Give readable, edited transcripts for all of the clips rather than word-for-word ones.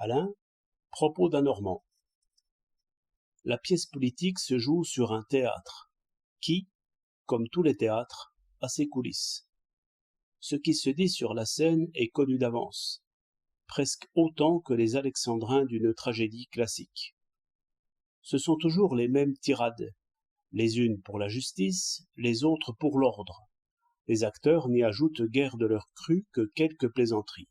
Alain, propos d'un Normand. La pièce politique se joue sur un théâtre, qui, comme tous les théâtres, a ses coulisses. Ce qui se dit sur la scène est connu d'avance, presque autant que les alexandrins d'une tragédie classique. Ce sont toujours les mêmes tirades, les unes pour la justice, les autres pour l'ordre. Les acteurs n'y ajoutent guère de leur cru que quelques plaisanteries.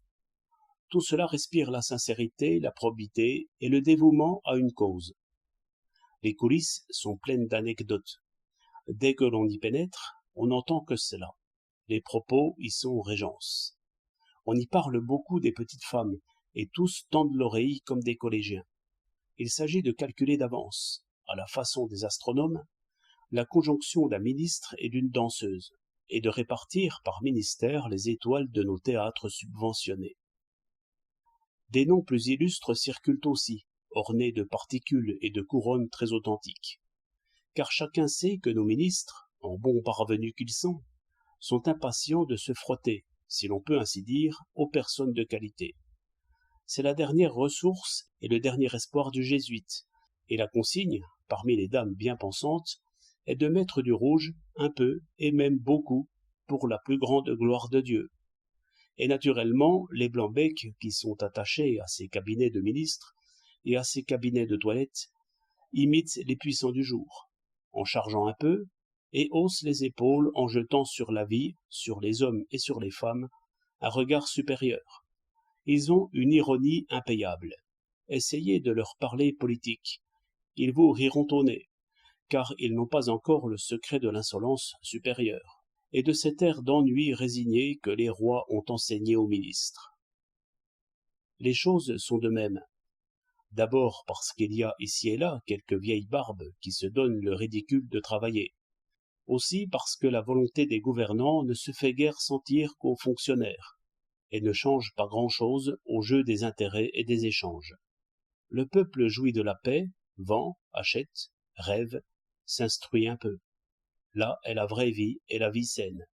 Tout cela respire la sincérité, la probité et le dévouement à une cause. Les coulisses sont pleines d'anecdotes. Dès que l'on y pénètre, on n'entend que cela. Les propos y sont régence. On y parle beaucoup des petites femmes, et tous tendent l'oreille comme des collégiens. Il s'agit de calculer d'avance, à la façon des astronomes, la conjonction d'un ministre et d'une danseuse, et de répartir par ministère les étoiles de nos théâtres subventionnés. Des noms plus illustres circulent aussi, ornés de particules et de couronnes très authentiques. Car chacun sait que nos ministres, en bons parvenus qu'ils sont impatients de se frotter, si l'on peut ainsi dire, aux personnes de qualité. C'est la dernière ressource et le dernier espoir du jésuite, et la consigne, parmi les dames bien pensantes, est de mettre du rouge, un peu, et même beaucoup, pour la plus grande gloire de Dieu. Et naturellement, les blancs-becs qui sont attachés à ces cabinets de ministres et à ces cabinets de toilette imitent les puissants du jour, en chargeant un peu, et haussent les épaules en jetant sur la vie, sur les hommes et sur les femmes, un regard supérieur. Ils ont une ironie impayable. Essayez de leur parler politique. Ils vous riront au nez, car ils n'ont pas encore le secret de l'insolence supérieure et de cet air d'ennui résigné que les rois ont enseigné aux ministres. Les choses sont de même. D'abord parce qu'il y a ici et là quelques vieilles barbes qui se donnent le ridicule de travailler. Aussi parce que la volonté des gouvernants ne se fait guère sentir qu'aux fonctionnaires, et ne change pas grand-chose au jeu des intérêts et des échanges. Le peuple jouit de la paix, vend, achète, rêve, s'instruit un peu. Là est la vraie vie et la vie saine.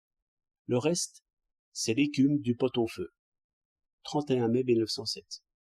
Le reste, c'est l'écume du pot-au-feu. 31 mai 1907.